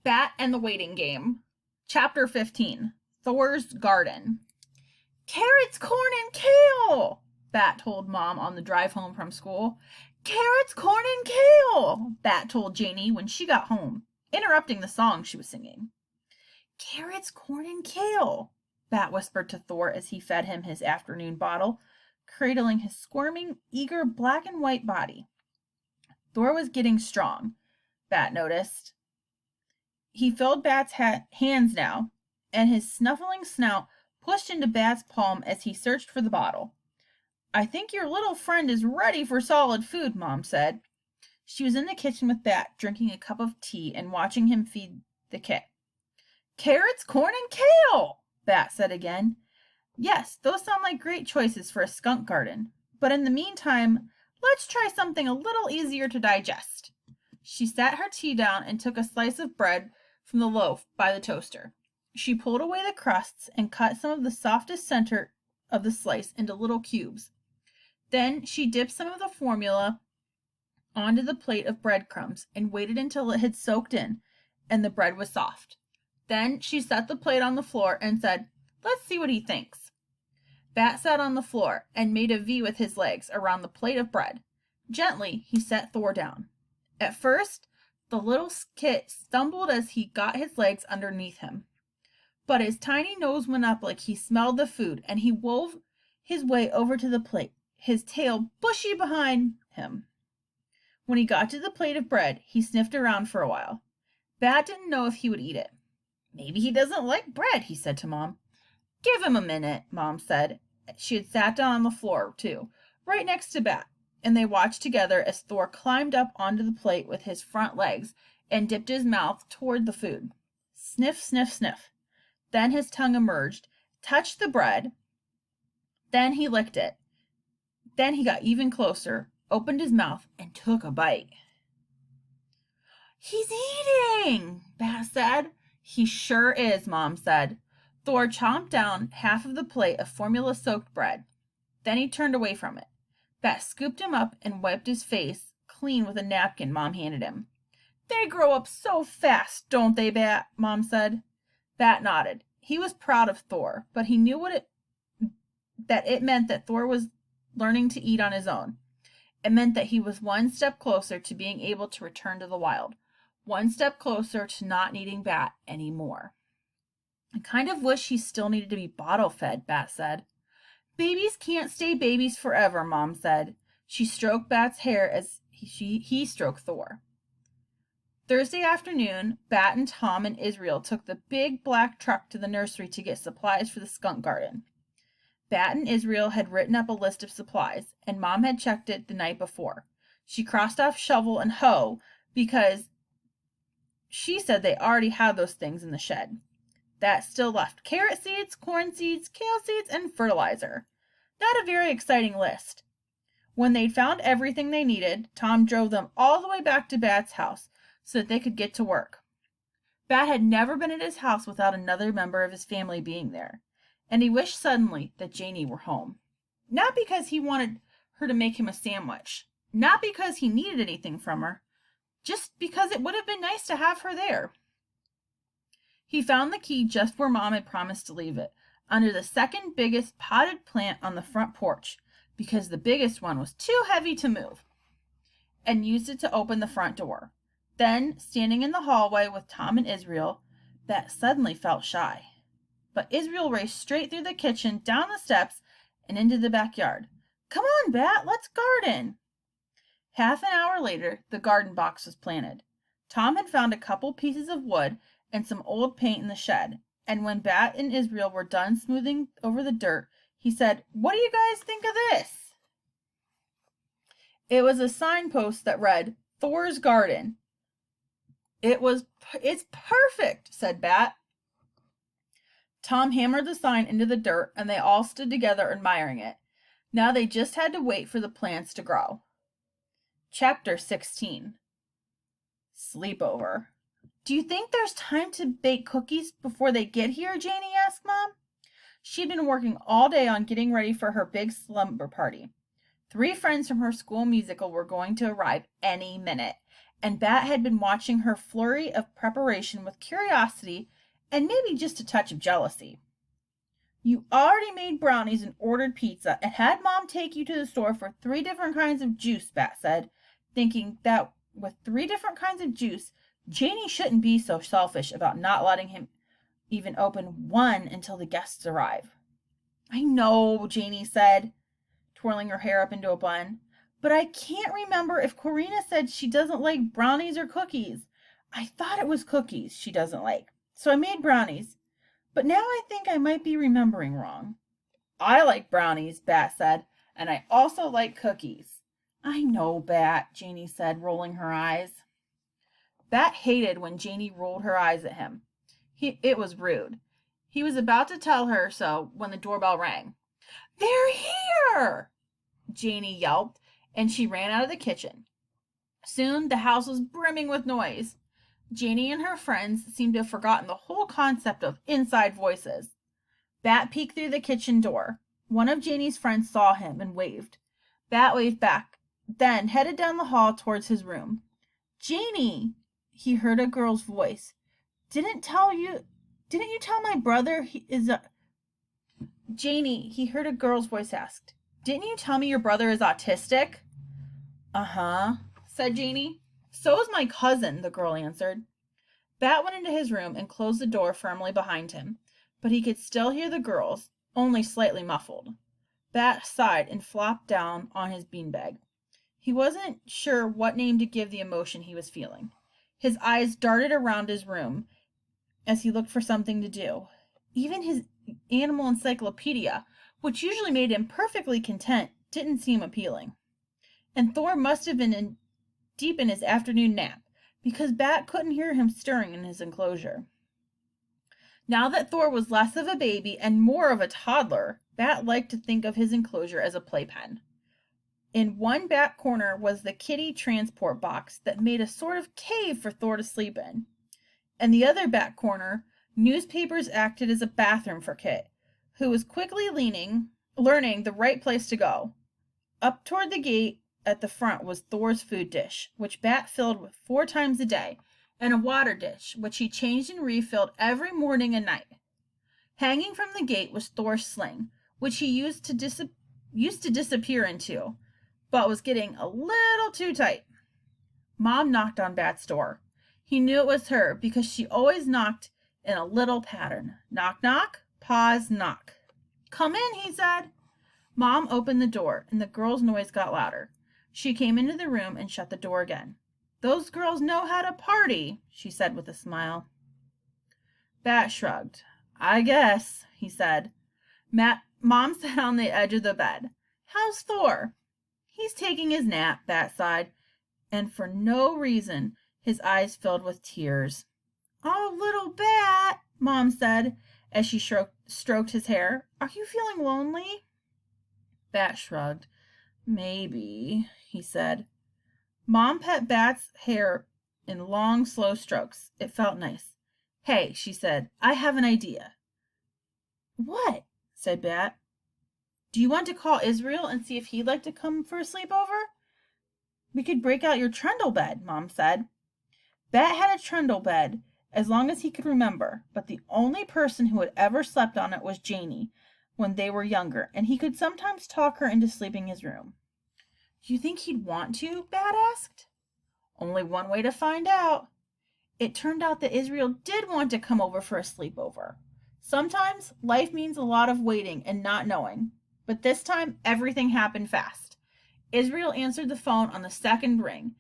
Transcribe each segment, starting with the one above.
Bat and the Waiting Game. Chapter 15. Thor's Garden. Carrots, corn, and kale, Bat told Mom on the drive home from school. Carrots, corn, and kale, Bat told Janie when she got home, interrupting the song she was singing. Carrots, corn, and kale, Bat whispered to Thor as he fed him his afternoon bottle, cradling his squirming, eager black and white body. Thor was getting strong, Bat noticed. He filled Bat's hands now, and his snuffling snout pushed into Bat's palm as he searched for the bottle. I think your little friend is ready for solid food, Mom said. She was in the kitchen with Bat, drinking a cup of tea and watching him feed the kit. Carrots, corn, and kale, Bat said again. Yes, those sound like great choices for a skunk garden, but in the meantime, let's try something a little easier to digest. She sat her tea down and took a slice of bread from the loaf by the toaster. She pulled away the crusts and cut some of the softest center of the slice into little cubes. Then she dipped some of the formula onto the plate of breadcrumbs and waited until it had soaked in and the bread was soft. Then she set the plate on the floor and said, Let's see what he thinks. Bat sat on the floor and made a V with his legs around the plate of bread. Gently, he set Thor down. At first, the little kit stumbled as he got his legs underneath him. But his tiny nose went up like he smelled the food, and he wove his way over to the plate, his tail bushy behind him. When he got to the plate of bread, he sniffed around for a while. Bat didn't know if he would eat it. Maybe he doesn't like bread, he said to Mom. Give him a minute, Mom said. She had sat down on the floor, too, right next to Bat, and they watched together as Thor climbed up onto the plate with his front legs and dipped his mouth toward the food. Sniff, sniff, sniff. Then his tongue emerged, touched the bread. Then he licked it. Then he got even closer, opened his mouth, and took a bite. He's eating, Bat said. He sure is, Mom said. Thor chomped down half of the plate of formula-soaked bread. Then he turned away from it. Bat scooped him up and wiped his face clean with a napkin Mom handed him. They grow up so fast, don't they, Bat? Mom said. Bat nodded. He was proud of Thor, but he knew that it meant that Thor was learning to eat on his own. It meant that he was one step closer to being able to return to the wild, one step closer to not needing Bat anymore. I kind of wish he still needed to be bottle-fed, Bat said. Babies can't stay babies forever, Mom said. She stroked Bat's hair as he stroked Thor. Thursday afternoon, Bat and Tom and Israel took the big black truck to the nursery to get supplies for the skunk garden. Bat and Israel had written up a list of supplies, and Mom had checked it the night before. She crossed off shovel and hoe because she said they already had those things in the shed. That still left carrot seeds, corn seeds, kale seeds, and fertilizer. Not a very exciting list. When they'd found everything they needed, Tom drove them all the way back to Bat's house so that they could get to work. Bat had never been at his house without another member of his family being there, and he wished suddenly that Janie were home. Not because he wanted her to make him a sandwich, not because he needed anything from her, just because it would have been nice to have her there. He found the key just where Mom had promised to leave it, under the second biggest potted plant on the front porch, because the biggest one was too heavy to move, and used it to open the front door. Then, standing in the hallway with Tom and Israel, Bat suddenly felt shy. But Israel raced straight through the kitchen, down the steps, and into the backyard. Come on, Bat, let's garden. Half an hour later, the garden box was planted. Tom had found a couple pieces of wood and some old paint in the shed, and when Bat and Israel were done smoothing over the dirt, he said, What do you guys think of this? It was a signpost that read, Thor's Garden. It's perfect, said Bat. Tom hammered the sign into the dirt, and they all stood together admiring it. Now they just had to wait for the plants to grow. Chapter 16. Sleepover. Do you think there's time to bake cookies before they get here? Janie asked Mom. She'd been working all day on getting ready for her big slumber party. 3 friends from her school musical were going to arrive any minute, and Bat had been watching her flurry of preparation with curiosity and maybe just a touch of jealousy. You already made brownies and ordered pizza and had Mom take you to the store for 3 different kinds of juice, Bat said, thinking that with 3 different kinds of juice, Janie shouldn't be so selfish about not letting him even open one until the guests arrive. I know, Janie said, twirling her hair up into a bun, but I can't remember if Corina said she doesn't like brownies or cookies. I thought it was cookies she doesn't like, so I made brownies. But now I think I might be remembering wrong. I like brownies, Bat said, and I also like cookies. I know, Bat, Janie said, rolling her eyes. Bat hated when Janie rolled her eyes at him. It was rude. He was about to tell her so when the doorbell rang. They're here! Janie yelped, and she ran out of the kitchen. Soon the house was brimming with noise. Janie and her friends seemed to have forgotten the whole concept of inside voices. Bat peeked through the kitchen door. One of Janie's friends saw him and waved. Bat waved back, then headed down the hall towards his room. Janie, he heard a girl's voice. Didn't you tell my brother he is a... Janie, he heard a girl's voice asked. Didn't you tell me your brother is autistic? Uh-huh, said Janie. So is my cousin, the girl answered. Bat went into his room and closed the door firmly behind him, but he could still hear the girls, only slightly muffled. Bat sighed and flopped down on his beanbag. He wasn't sure what name to give the emotion he was feeling. His eyes darted around his room as he looked for something to do. Even his animal encyclopedia, which usually made him perfectly content, didn't seem appealing. And Thor must have been deep in his afternoon nap, because Bat couldn't hear him stirring in his enclosure. Now that Thor was less of a baby and more of a toddler, Bat liked to think of his enclosure as a playpen. In one back corner was the kitty transport box that made a sort of cave for Thor to sleep in. In the other back corner, newspapers acted as a bathroom for Kit, who was quickly learning the right place to go. Up toward the gate at the front was Thor's food dish, which Bat filled with 4 times a day, and a water dish, which he changed and refilled every morning and night. Hanging from the gate was Thor's sling, which he used to disappear into, but was getting a little too tight. Mom knocked on Bat's door. He knew it was her because she always knocked in a little pattern. Knock, knock, pause, knock. Come in, he said. Mom opened the door, and the girl's noise got louder. She came into the room and shut the door again. Those girls know how to party, she said with a smile. Bat shrugged. I guess, he said. Mom sat on the edge of the bed. How's Thor? He's taking his nap, Bat sighed, and for no reason his eyes filled with tears. Oh, little Bat, Mom said as she stroked his hair. Are you feeling lonely? Bat shrugged. Maybe, he said. Mom pet Bat's hair in long, slow strokes. It felt nice. Hey, she said, I have an idea. What? Said Bat. Do you want to call Israel and see if he'd like to come for a sleepover? We could break out your trundle bed, Mom said. Bat had a trundle bed as long as he could remember, but the only person who had ever slept on it was Janie when they were younger, and he could sometimes talk her into sleeping in his room. Do you think he'd want to? Bat asked. Only one way to find out. It turned out that Israel did want to come over for a sleepover. Sometimes life means a lot of waiting and not knowing, but this time everything happened fast. Israel answered the phone on the second ring,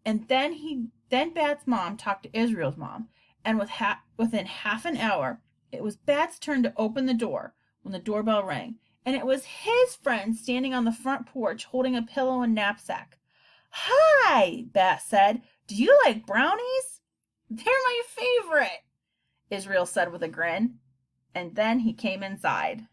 and then Bat's mom talked to Israel's mom, and within half an hour, it was Bat's turn to open the door when the doorbell rang, and it was his friend standing on the front porch holding a pillow and knapsack. Hi, Bat said. Do you like brownies? They're my favorite, Israel said with a grin, and then he came inside.